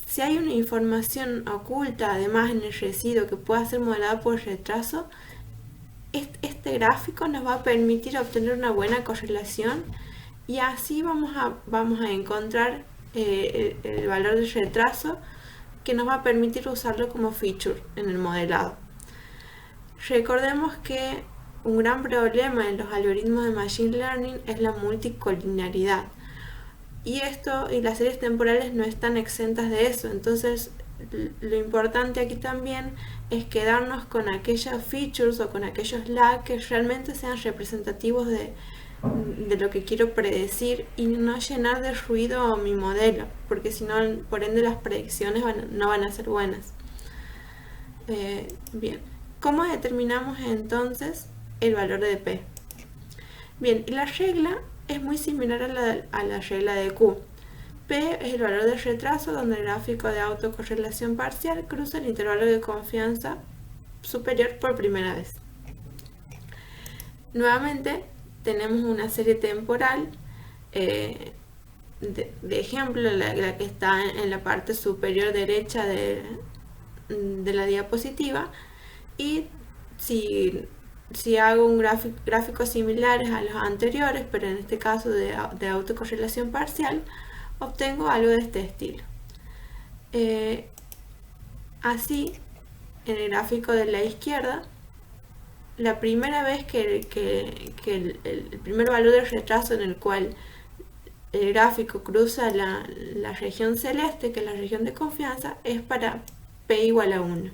Si hay una información oculta además en el residuo que pueda ser modelada por retraso, este gráfico nos va a permitir obtener una buena correlación y así vamos a encontrar el valor de retraso que nos va a permitir usarlo como feature en el modelado. Recordemos que un gran problema en los algoritmos de Machine Learning es la multicolinaridad. Y las series temporales no están exentas de eso. Entonces lo importante aquí también es quedarnos con aquellas features o con aquellos lag que realmente sean representativos de lo que quiero predecir y no llenar de ruido mi modelo, porque si no, por ende las predicciones no van a ser buenas. Bien, ¿cómo determinamos entonces el valor de P? Bien, la regla es muy similar a la regla de Q. P es el valor de retraso donde el gráfico de autocorrelación parcial cruza el intervalo de confianza superior por primera vez. Nuevamente tenemos una serie temporal de ejemplo, la que está en la parte superior derecha de la diapositiva, y si hago un gráficos similares a los anteriores, pero en este caso de autocorrelación parcial, obtengo algo de este estilo. Así, en el gráfico de la izquierda, la primera vez que el primer valor de retraso en el cual el gráfico cruza la región celeste, que es la región de confianza, es para P igual a 1.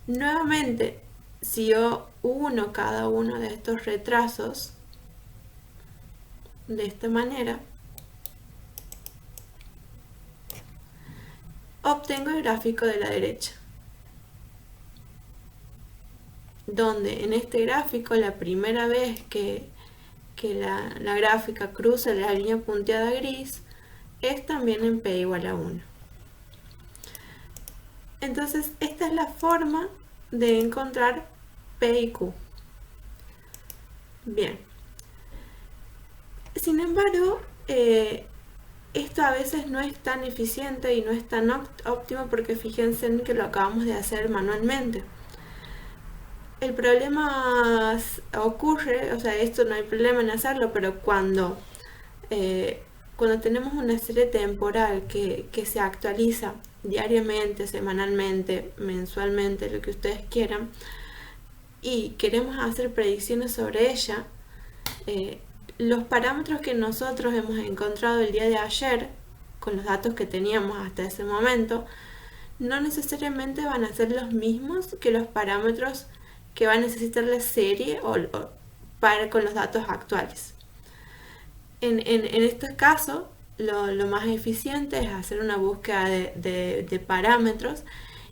Nuevamente, si yo uno cada uno de estos retrasos de esta manera, obtengo el gráfico de la derecha, donde en este gráfico la primera vez que la gráfica cruza la línea punteada gris es también en P igual a 1. Entonces esta es la forma de encontrar P y Q. Bien. Sin embargo, esto a veces no es tan eficiente y no es tan óptimo, porque fíjense en que lo acabamos de hacer manualmente. El problema ocurre, o sea, esto no hay problema en hacerlo, pero cuando tenemos una serie temporal que se actualiza diariamente, semanalmente, mensualmente, lo que ustedes quieran, y queremos hacer predicciones sobre ella, los parámetros que nosotros hemos encontrado el día de ayer, con los datos que teníamos hasta ese momento, no necesariamente van a ser los mismos que los parámetros que va a necesitar la serie con los datos actuales. En este caso, lo más eficiente es hacer una búsqueda de parámetros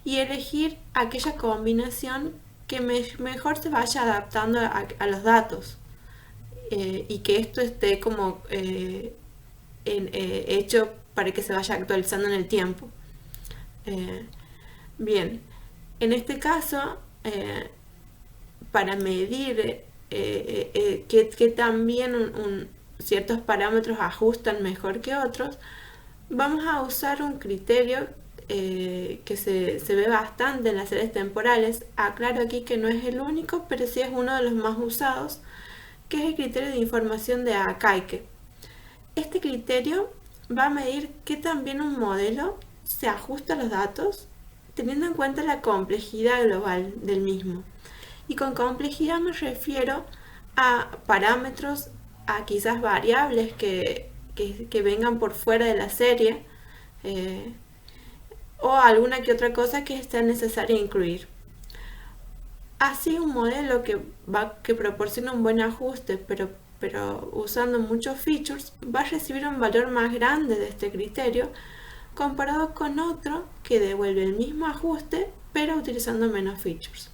y elegir aquella combinación que mejor se vaya adaptando a los datos, y que esto esté como hecho para que se vaya actualizando en el tiempo. Bien, en este caso, para medir que también ciertos parámetros ajustan mejor que otros, vamos a usar un criterio que se ve bastante en las series temporales. Aclaro aquí que no es el único, pero sí es uno de los más usados, que es el criterio de información de Akaike. Este criterio va a medir que también un modelo se ajusta a los datos teniendo en cuenta la complejidad global del mismo. Y con complejidad me refiero a parámetros, a quizás variables que vengan por fuera de la serie, o alguna que otra cosa que sea necesaria incluir. Así, un modelo que proporciona un buen ajuste, pero usando muchos features, va a recibir un valor más grande de este criterio comparado con otro que devuelve el mismo ajuste, pero utilizando menos features.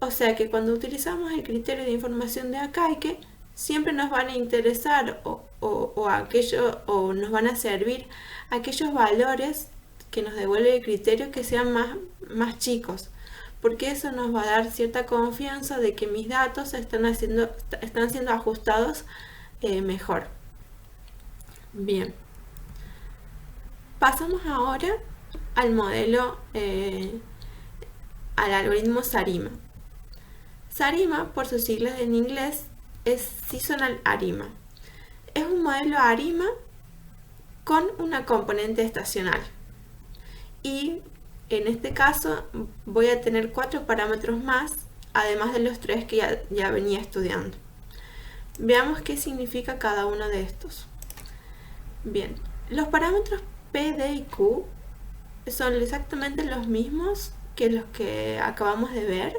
O sea que cuando utilizamos el criterio de información de Akaike, siempre nos van a interesar o nos van a servir aquellos valores que nos devuelve el criterio que sean más chicos, porque eso nos va a dar cierta confianza de que mis datos están siendo ajustados mejor. Bien, pasamos ahora al modelo, al algoritmo SARIMA. SARIMA, por sus siglas en inglés, es Seasonal ARIMA. Es un modelo ARIMA con una componente estacional. Y en este caso voy a tener 4 parámetros más, además de los 3 que ya venía estudiando. Veamos qué significa cada uno de estos. Bien, los parámetros P, D y Q son exactamente los mismos que los que acabamos de ver,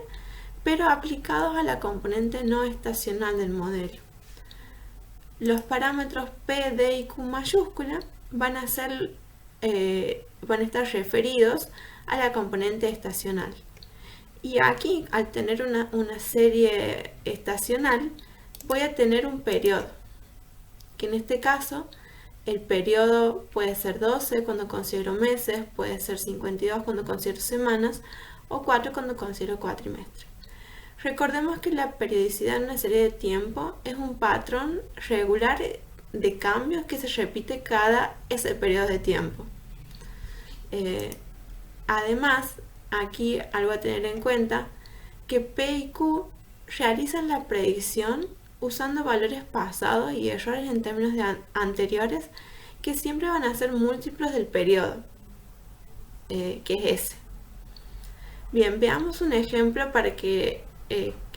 pero aplicados a la componente no estacional del modelo. Los parámetros P, D y Q mayúscula van a estar referidos a la componente estacional. Y aquí, al tener una serie estacional, voy a tener un periodo, que en este caso el periodo puede ser 12 cuando considero meses, puede ser 52 cuando considero semanas o 4 cuando considero cuatrimestres. Recordemos que la periodicidad en una serie de tiempo es un patrón regular de cambios que se repite cada ese periodo de tiempo. Además, aquí algo a tener en cuenta, que P y Q realizan la predicción usando valores pasados y errores en términos anteriores que siempre van a ser múltiplos del periodo, que es ese. Bien, veamos un ejemplo para que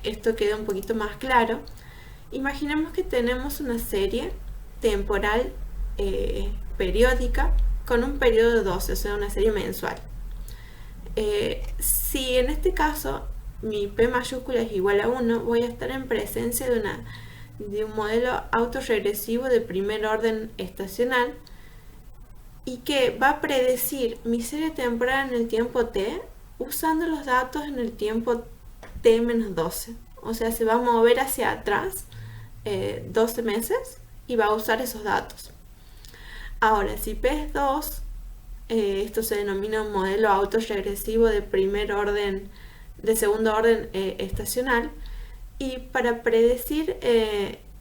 esto quede un poquito más claro. Imaginemos que tenemos una serie temporal periódica con un periodo de 12, o sea, una serie mensual. Si en este caso mi P mayúscula es igual a 1, voy a estar en presencia de un modelo autorregresivo de primer orden estacional y que va a predecir mi serie temporal en el tiempo t usando los datos en el tiempo t-12. O sea, se va a mover hacia atrás 12 meses y va a usar esos datos. Ahora, si P es 2, esto se denomina un modelo autorregresivo de primer orden, de segundo orden estacional, y para predecir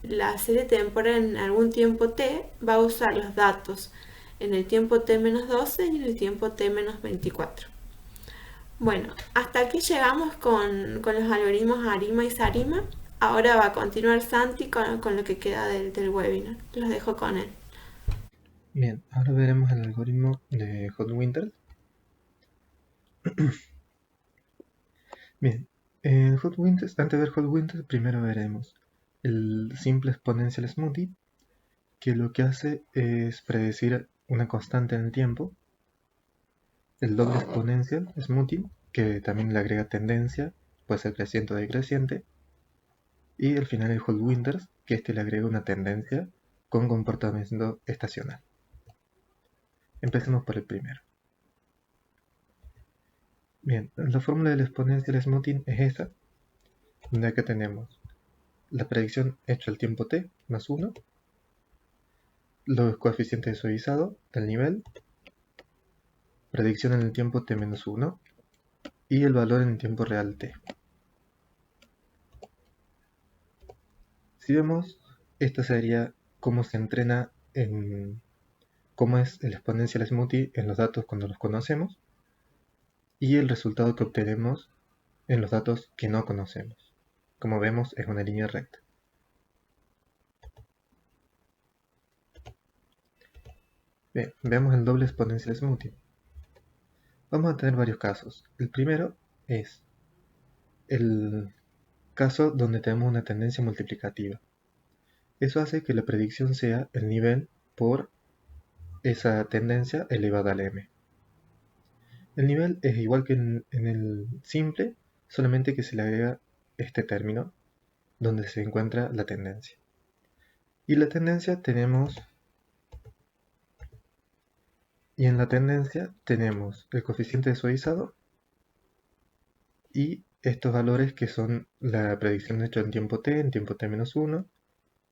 la serie temporal en algún tiempo t va a usar los datos en el tiempo t-12 y en el tiempo t-24. Bueno, hasta aquí llegamos con los algoritmos ARIMA y SARIMA. Ahora va a continuar Santi con lo que queda del webinar. Los dejo con él. Bien, ahora veremos el algoritmo de Hot Winters. Bien, en Hot Winters, antes de ver Hot Winters, primero veremos el simple exponential smoothie, que lo que hace es predecir una constante en el tiempo. El doble exponencial smoothie, que también le agrega tendencia, puede ser creciente o decreciente. Y al final el Hot Winters, que este le agrega una tendencia con comportamiento estacional. Empecemos por el primero. Bien, la fórmula del exponencial smoothing es esta, donde acá tenemos la predicción hecha al tiempo t más 1, los coeficientes de suavizado del nivel, predicción en el tiempo t menos 1 y el valor en el tiempo real t. Si vemos, esta sería cómo se entrena cómo es el exponencial smoothie en los datos cuando los conocemos y el resultado que obtenemos en los datos que no conocemos. Como vemos, es una línea recta. Bien, veamos el doble exponencial smoothie. Vamos a tener varios casos. El primero es el caso donde tenemos una tendencia multiplicativa. Eso hace que la predicción sea el nivel por esa tendencia elevada al m. El nivel es igual que en el simple, solamente que se le agrega este término donde se encuentra la tendencia. Y la tendencia tenemos... Y en la tendencia tenemos el coeficiente de suavizado y estos valores que son la predicción hecha en tiempo t, en tiempo t-1,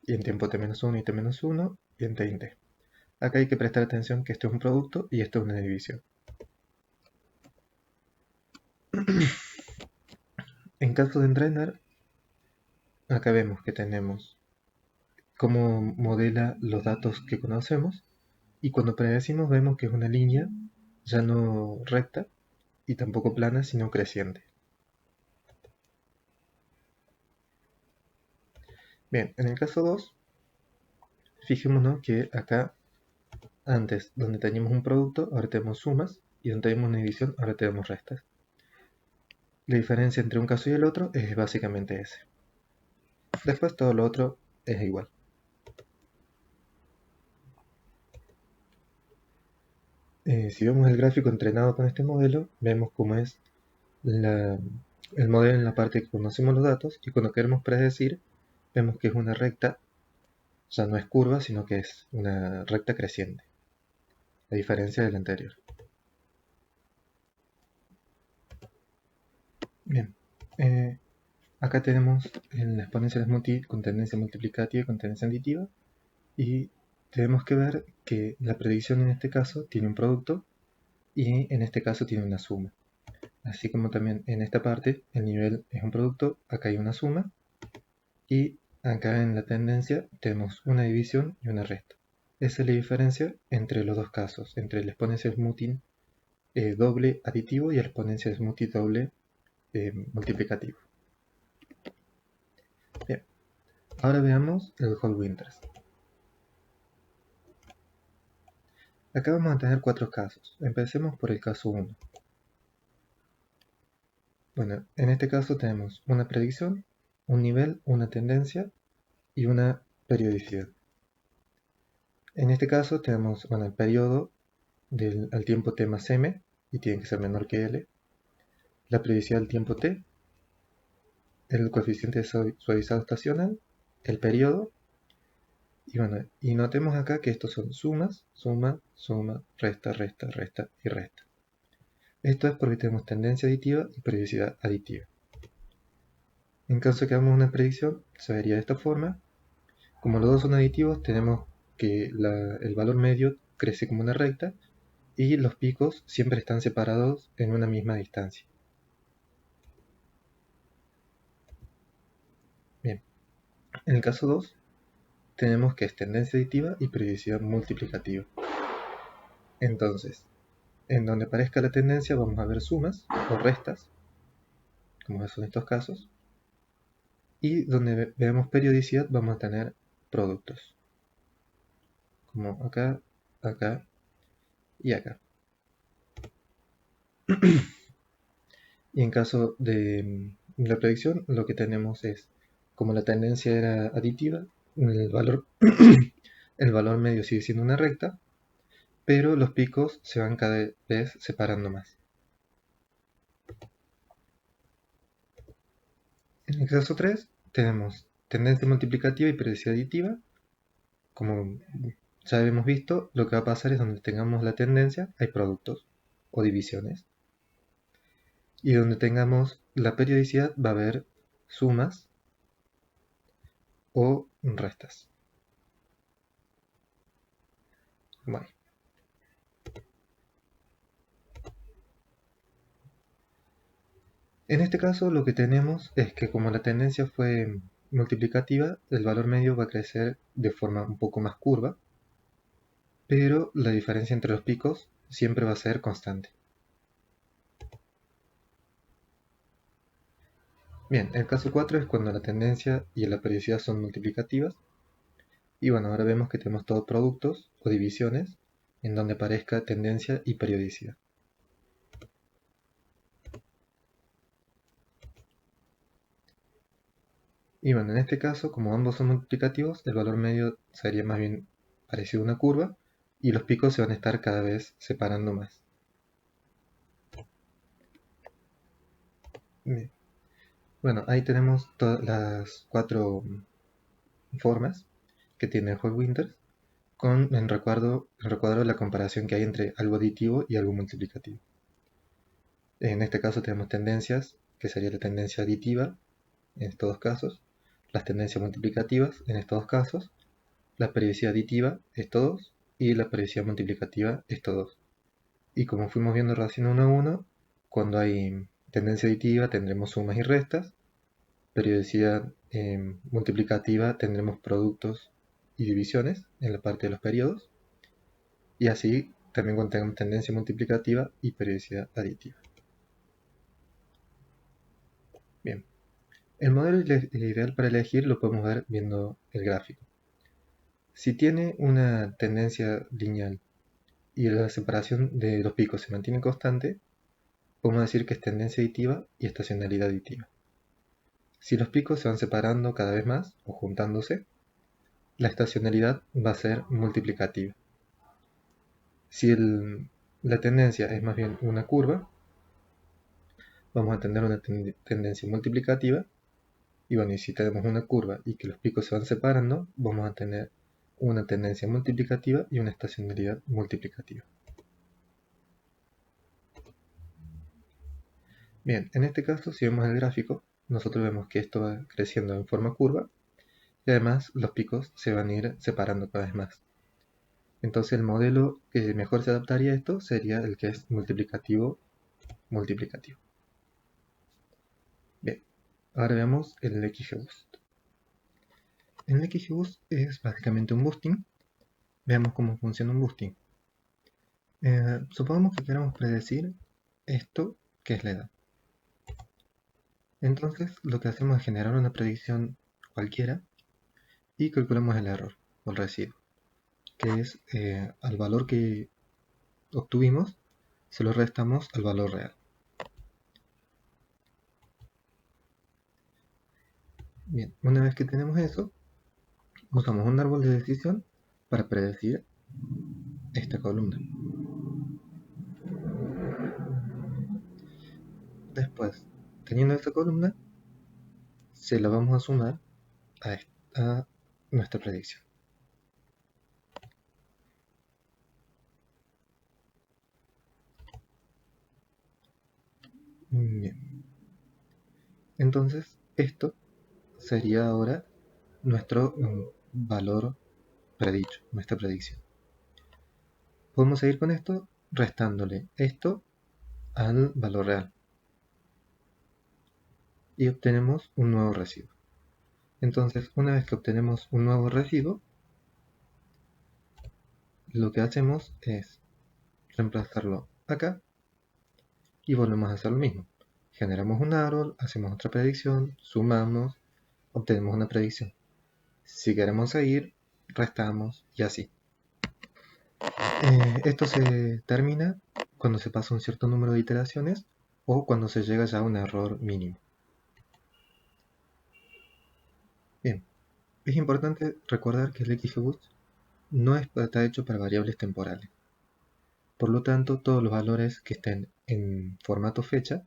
y en tiempo t-1 y t-1, y en t y t. Acá hay que prestar atención que esto es un producto y esto es una división. En caso de entrenar, acá vemos que tenemos cómo modela los datos que conocemos, y cuando predecimos vemos que es una línea ya no recta y tampoco plana, sino creciente. Bien, en el caso 2, fijémonos que acá, antes donde teníamos un producto, ahora tenemos sumas, y donde teníamos una división, ahora tenemos restas. La diferencia entre un caso y el otro es básicamente ese. Después todo lo otro es igual. Si vemos el gráfico entrenado con este modelo, vemos cómo es el modelo en la parte que conocemos los datos, y cuando queremos predecir, vemos que es una recta, o sea, no es curva, sino que es una recta creciente, a diferencia del anterior. Bien, acá tenemos la exponencial con tendencia multiplicativa y con tendencia aditiva, y tenemos que ver que la predicción en este caso tiene un producto y en este caso tiene una suma. Así como también en esta parte el nivel es un producto, acá hay una suma, y acá en la tendencia tenemos una división y una resta. Esa es la diferencia entre los dos casos, entre el exponencial smoothing doble aditivo y el exponencial smoothing doble multiplicativo. Bien, ahora veamos el whole winters. Acá vamos a tener 4 casos. Empecemos por el caso 1. Bueno, en este caso tenemos una predicción, un nivel, una tendencia y una periodicidad. En este caso tenemos el periodo al tiempo t más m, y tiene que ser menor que l, la periodicidad del tiempo t, el coeficiente suavizado estacional, el periodo, y notemos acá que estos son sumas, suma, suma, resta, resta, resta y resta. Esto es porque tenemos tendencia aditiva y periodicidad aditiva. En caso de que hagamos una predicción, se vería de esta forma. Como los dos son aditivos, tenemos que el valor medio crece como una recta y los picos siempre están separados en una misma distancia. Bien, en el caso 2 tenemos que es tendencia aditiva y periodicidad multiplicativa. Entonces, en donde aparezca la tendencia vamos a ver sumas o restas, como son estos casos, y donde veamos periodicidad vamos a tener productos, como acá, acá y acá. Y en caso de la predicción, lo que tenemos es, como la tendencia era aditiva, el valor medio sigue siendo una recta, pero los picos se van cada vez separando más. En el caso 3 tenemos tendencia multiplicativa y periodicidad aditiva. Como ya hemos visto, lo que va a pasar es donde tengamos la tendencia hay productos o divisiones, y donde tengamos la periodicidad va a haber sumas o restas. Bueno. En este caso lo que tenemos es que como la tendencia fue multiplicativa, el valor medio va a crecer de forma un poco más curva, pero la diferencia entre los picos siempre va a ser constante. Bien, el caso 4 es cuando la tendencia y la periodicidad son multiplicativas. Y bueno, ahora vemos que tenemos todos productos o divisiones en donde aparezca tendencia y periodicidad. Y bueno, en este caso, como ambos son multiplicativos, el valor medio sería más bien parecido a una curva y los picos se van a estar cada vez separando más. Bien. Bueno, ahí tenemos todas las 4 formas que tiene el whole winters en recuadro la comparación que hay entre algo aditivo y algo multiplicativo. En este caso tenemos tendencias, que sería la tendencia aditiva en estos dos casos, las tendencias multiplicativas en estos dos casos, la periodicidad aditiva estos dos y la periodicidad multiplicativa estos dos. Y como fuimos viendo relación 1 a 1, cuando hay tendencia aditiva tendremos sumas y restas, periodicidad multiplicativa tendremos productos y divisiones en la parte de los periodos, y así también cuando tengamos tendencia multiplicativa y periodicidad aditiva. Bien, el modelo ideal para elegir lo podemos ver viendo el gráfico. Si tiene una tendencia lineal y la separación de los picos se mantiene constante, podemos decir que es tendencia aditiva y estacionalidad aditiva. Si los picos se van separando cada vez más o juntándose, la estacionalidad va a ser multiplicativa. Si la tendencia es más bien una curva, vamos a tener una tendencia multiplicativa. Y bueno, y si tenemos una curva y que los picos se van separando, vamos a tener una tendencia multiplicativa y una estacionalidad multiplicativa. Bien, en este caso, si vemos el gráfico, nosotros vemos que esto va creciendo en forma curva y además los picos se van a ir separando cada vez más. Entonces el modelo que mejor se adaptaría a esto sería el que es multiplicativo. Bien, ahora veamos el XGBoost. El XGBoost es básicamente un boosting. Veamos cómo funciona un boosting. Supongamos que queramos predecir esto, que es la edad. Entonces lo que hacemos es generar una predicción cualquiera y calculamos el error o el residuo, que es al valor que obtuvimos se lo restamos al valor real. Bien, una vez que tenemos eso, usamos un árbol de decisión para predecir esta columna. Después, teniendo esta columna, se la vamos a sumar a nuestra predicción. Bien. Entonces, esto sería ahora nuestro valor predicho, nuestra predicción. Podemos seguir con esto restándole esto al valor real y obtenemos un nuevo residuo. Entonces, una vez que obtenemos un nuevo residuo, lo que hacemos es reemplazarlo acá y volvemos a hacer lo mismo. Generamos un árbol, hacemos otra predicción, sumamos, obtenemos una predicción. Si queremos seguir, restamos y así. Esto se termina cuando se pasa un cierto número de iteraciones o cuando se llega ya a un error mínimo. Bien, es importante recordar que el XGBoost no está hecho para variables temporales. Por lo tanto, todos los valores que estén en formato fecha,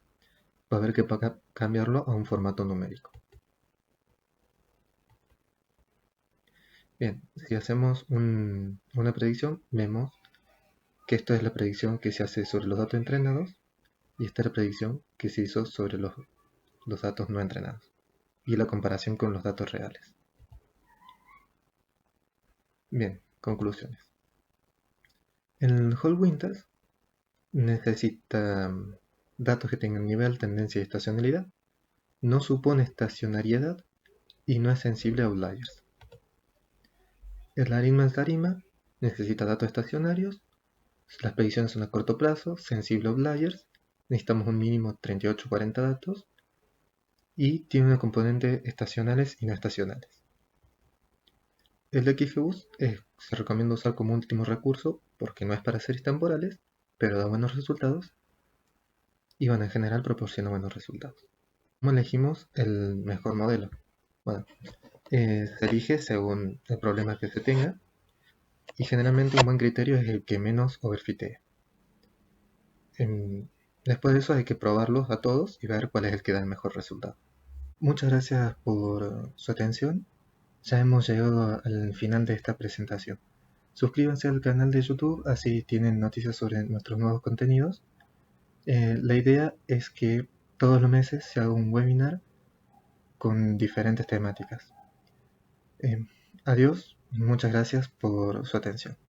va a haber que cambiarlo a un formato numérico. Bien, si hacemos una predicción, vemos que esta es la predicción que se hace sobre los datos entrenados y esta es la predicción que se hizo sobre los datos no entrenados y la comparación con los datos reales. Bien, conclusiones. El Whole Winters necesita datos que tengan nivel, tendencia y estacionalidad, no supone estacionariedad y no es sensible a outliers. El Arima necesita datos estacionarios, las predicciones son a corto plazo, sensible a outliers, necesitamos un mínimo de 38-40 datos y tiene una componente estacionales y no estacionales. El XGBoost se recomienda usar como último recurso porque no es para series temporales, pero da buenos resultados y en general proporciona buenos resultados. ¿Cómo elegimos el mejor modelo? Bueno, se elige según el problema que se tenga y generalmente un buen criterio es el que menos overfitee. Después de eso hay que probarlos a todos y ver cuál es el que da el mejor resultado. Muchas gracias por su atención. Ya hemos llegado al final de esta presentación. Suscríbanse al canal de YouTube, así tienen noticias sobre nuestros nuevos contenidos. La idea es que todos los meses se haga un webinar con diferentes temáticas. Adiós, muchas gracias por su atención.